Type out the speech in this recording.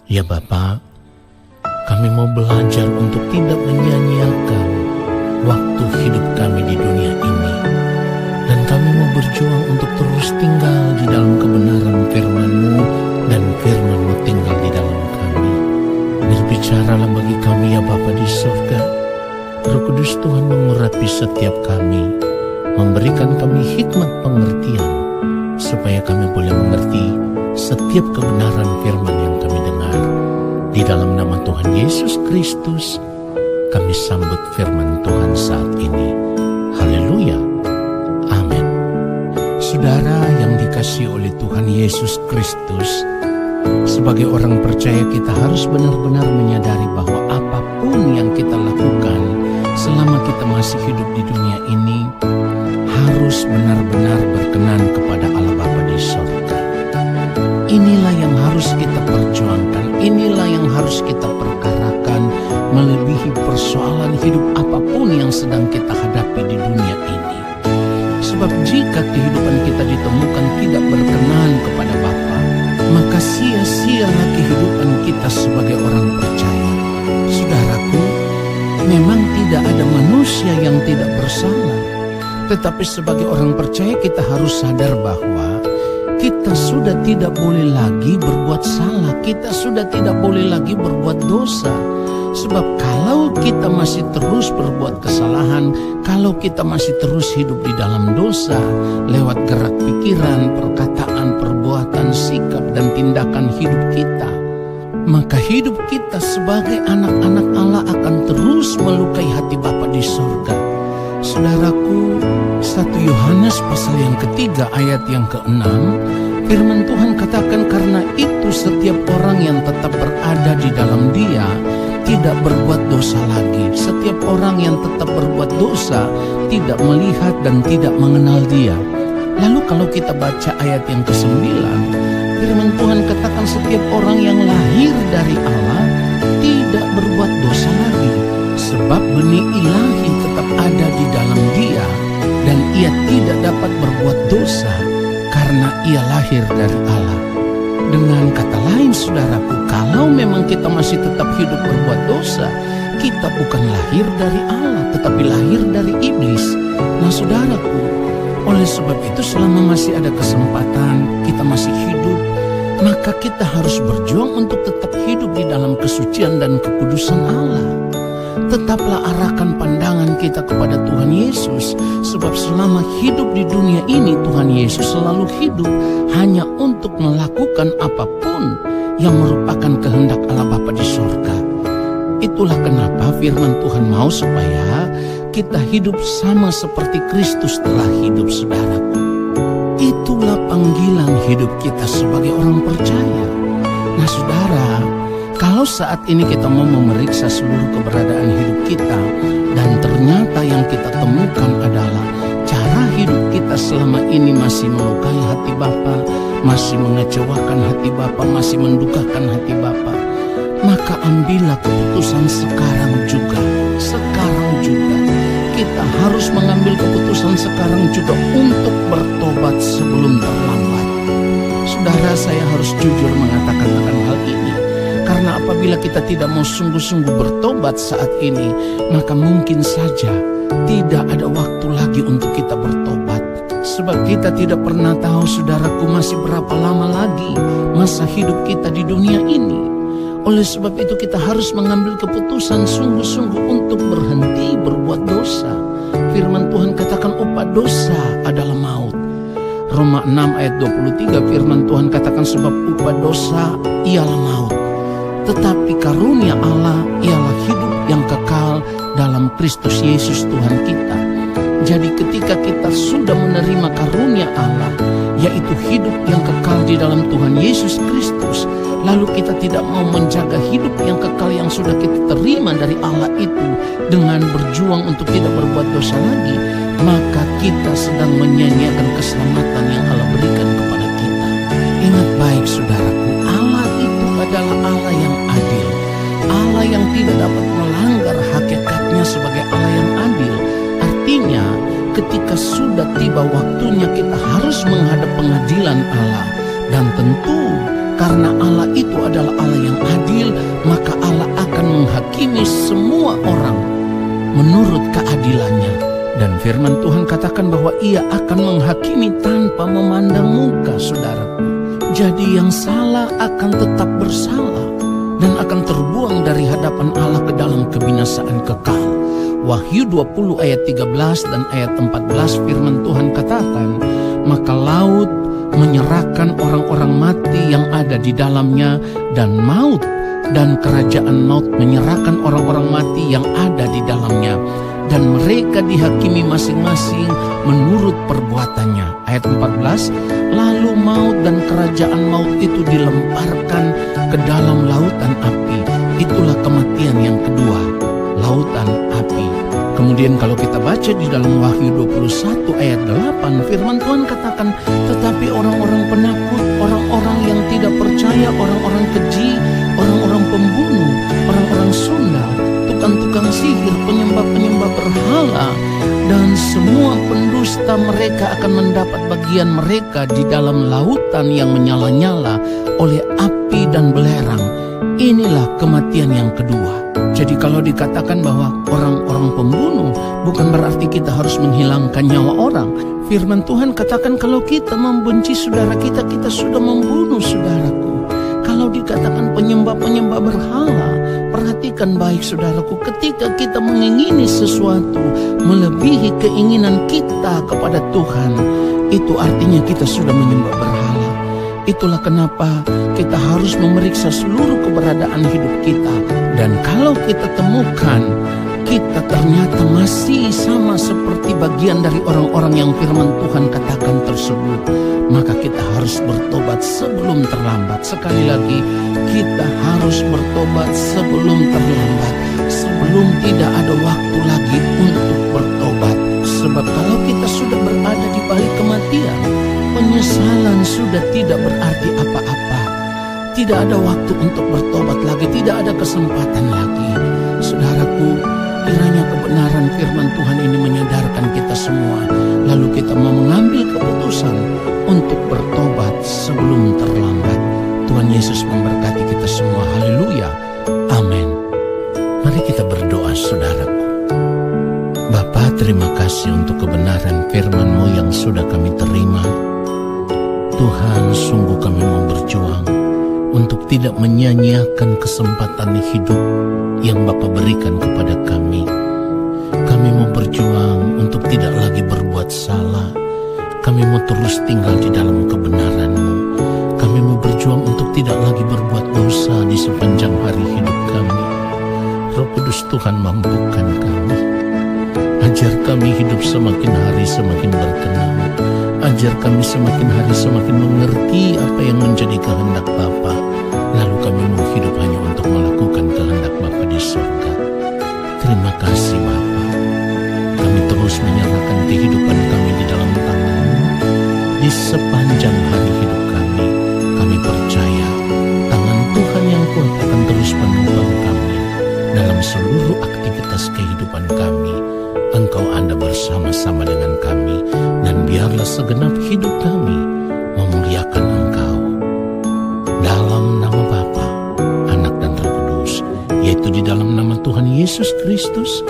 Ya Bapa, kami mau belajar untuk tidak menyia-nyiakan waktu hidup kami di dunia ini. Dan kami mau berjuang untuk terus tinggal di dalam kebenaran firman-Mu, dan firman-Mu tinggal di dalam kami. Berbicaralah bagi kami ya Bapa di surga. Roh Kudus Tuhan mengurapi setiap kami, memberikan kami hikmat pengertian, supaya kami boleh mengerti setiap kebenaran firman yang kami dengar. Di dalam nama Tuhan Yesus Kristus, kami sambut firman Tuhan saat ini. Haleluya. Amin. Saudara yang dikasihi oleh Tuhan Yesus Kristus, sebagai orang percaya kita harus benar-benar menyadari bahwa apapun yang kita lakukan selama kita masih hidup di dunia ini harus benar-benar berkenan kepada Allah Bapa di surga. Inilah yang harus kita perjuangkan, inilah yang harus kita perkarakan, melebihi persoalan hidup apapun yang sedang kita hadapi di dunia ini. Sebab jika kehidupan kita ditemukan tidak berkenan kepada Bapa, maka sia-sialah kehidupan kita sebagai orang percaya. Saudaraku, memang tidak ada manusia yang tidak bersalah. Tetapi sebagai orang percaya kita harus sadar bahwa kita sudah tidak boleh lagi berbuat salah. Kita sudah tidak boleh lagi berbuat dosa. Sebab kalau kita masih terus berbuat kesalahan, kalau kita masih terus hidup di dalam dosa, lewat gerak pikiran, perkataan, perbuatan, sikap, dan tindakan hidup kita, maka hidup kita sebagai anak-anak Allah akan terus melukai hati Bapa di surga. Saudaraku, 1 Yohanes pasal yang ketiga ayat yang ke-6, firman Tuhan katakan, karena itu setiap orang yang tetap berada di dalam Dia tidak berbuat dosa lagi. Setiap orang yang tetap berbuat dosa tidak melihat dan tidak mengenal Dia. Lalu kalau kita baca ayat yang ke-9, firman Tuhan katakan setiap orang yang lahir dari Allah tidak berbuat dosa lagi, sebab benih ilahi tetap ada di dalam dia, dan ia tidak dapat berbuat dosa karena ia lahir dari Allah. Dengan kata lain saudaraku, kalau memang kita masih tetap hidup berbuat dosa, kita bukan lahir dari Allah, tetapi lahir dari iblis. Nah saudaraku, oleh sebab itu selama masih ada kesempatan, kita masih hidup, maka kita harus berjuang untuk tetap hidup di dalam kesucian dan kekudusan Allah. Tetaplah arahkan pandangan kita kepada Tuhan Yesus, sebab selama hidup di dunia ini Tuhan Yesus selalu hidup hanya untuk melakukan apapun yang merupakan kehendak Allah Bapa di surga. Itulah kenapa firman Tuhan mau supaya kita hidup sama seperti Kristus telah hidup, saudaraku. Itulah panggilan hidup kita sebagai orang percaya. Nah saudara, kalau saat ini kita mau memeriksa seluruh keberadaan hidup kita, dan ternyata yang kita temukan adalah cara hidup kita selama ini masih melukai hati Bapa, masih mengecewakan hati Bapa, masih mendukakan hati Bapa, maka ambillah keputusan sekarang juga. Kita harus mengambil keputusan sekarang juga untuk bertobat sebelum terlambat. Saudara, saya harus jujur mengatakan akan hal ini, karena apabila kita tidak mau sungguh-sungguh bertobat saat ini, maka mungkin saja tidak ada waktu lagi untuk kita bertobat. Sebab kita tidak pernah tahu, saudaraku, masih berapa lama lagi masa hidup kita di dunia ini. Oleh sebab itu kita harus mengambil keputusan sungguh-sungguh untuk berhenti berbuat dosa. Firman Tuhan katakan upah dosa adalah maut. Roma 6 ayat 23 firman Tuhan katakan sebab upah dosa ialah maut, tetapi karunia Allah ialah hidup yang kekal dalam Kristus Yesus Tuhan kita. Jadi ketika kita sudah menerima karunia Allah, yaitu hidup yang kekal di dalam Tuhan Yesus Kristus, lalu kita tidak mau menjaga hidup yang kekal yang sudah kita terima dari Allah itu dengan berjuang untuk tidak berbuat dosa lagi, maka kita sedang menyia-nyiakan keselamatan yang Allah berikan kepada kita. Ingat baik saudaraku, Allah itu adalah Allah yang adil, Allah yang tidak dapat melanggar hakikatnya sebagai Allah yang adil. Artinya ketika sudah tiba waktunya kita harus menghadap pengadilan Allah, dan tentu karena Allah itu adalah Allah yang adil, menghakimi semua orang menurut keadilannya. Dan firman Tuhan katakan bahwa ia akan menghakimi tanpa memandang muka, saudaraku. Jadi yang salah akan tetap bersalah dan akan terbuang dari hadapan Allah ke dalam kebinasaan kekal. Wahyu 20 ayat 13 dan ayat 14 firman Tuhan katakan, maka laut menyerahkan orang-orang mati yang ada di dalamnya, dan maut dan kerajaan maut menyerahkan orang-orang mati yang ada di dalamnya, dan mereka dihakimi masing-masing menurut perbuatannya. Ayat 14, lalu maut dan kerajaan maut itu dilemparkan ke dalam lautan api. Itulah kematian yang kedua, lautan api. Kemudian kalau kita baca di dalam Wahyu 21 ayat 8, firman Tuhan katakan, tetapi orang-orang penakut, orang-orang yang tidak percaya, orang-orang keji, orang-orang pembunuh, orang-orang sundal, tukang-tukang sihir, penyembah-penyembah berhala, dan semua pendusta, mereka akan mendapat bagian mereka di dalam lautan yang menyala-nyala oleh api dan belerang. Inilah kematian yang kedua. Jadi kalau dikatakan bahwa orang-orang pembunuh, bukan berarti kita harus menghilangkan nyawa orang. Firman Tuhan katakan kalau kita membenci saudara kita, kita sudah membunuh saudaraku. Kalau dikatakan penyembah-penyembah berhala, perhatikan baik saudaraku, ketika kita mengingini sesuatu melebihi keinginan kita kepada Tuhan, itu artinya kita sudah menyembah berhala. Itulah kenapa kita harus memeriksa seluruh keberadaan hidup kita. Dan kalau kita temukan kita ternyata masih sama seperti bagian dari orang-orang yang firman Tuhan katakan tersebut, maka kita harus bertobat sebelum terlambat. Sekali lagi, kita harus bertobat sebelum terlambat, sebelum tidak ada waktu lagi untuk bertobat. Sebab kalau kita sudah berada di balik kematian, penyesalan sudah tidak berarti apa-apa. Tidak ada waktu untuk bertobat lagi, tidak ada kesempatan lagi. Saudaraku, kiranya kebenaran firman Tuhan ini menyadarkan kita semua, lalu kita mau mengambil keputusan untuk bertobat sebelum terlambat. Tuhan Yesus memberkati kita semua. Haleluya. Amin. Mari kita berdoa, saudaraku. Bapa, terima kasih untuk kebenaran firman-Mu yang sudah kami terima. Tuhan, sungguh kami mau berjuang untuk tidak menyia-nyiakan kesempatan hidup yang Bapa berikan kepada kami. Kami mau berjuang untuk tidak lagi berbuat salah. Kami mau terus tinggal di dalam kebenaran-Mu. Kami mau berjuang untuk tidak lagi berbuat dosa di sepanjang hari hidup kami. Roh Kudus Tuhan, mampukan kami. Ajar kami hidup semakin hari semakin berkenan. Ajar kami semakin hari semakin mengerti apa yang menjadi kehendak Bapa. Lalu kami mau hidup hanya untuk melakukan kehendak Bapa di surga. Terima kasih Bapa. Kami terus menyerahkan kehidupan kami di dalam tangan-Mu. Di sepanjang hari hidup kami, kami percaya tangan Tuhan yang kuat akan terus menuntun kami dalam seluruh aktivitas kehidupan kami. Engkau ada bersama-sama dengan kami, dan biarlah segenap hidup kami memuliakan Engkau. Dalam nama Bapa, Anak dan Roh Kudus, yaitu di dalam nama Tuhan Yesus Kristus,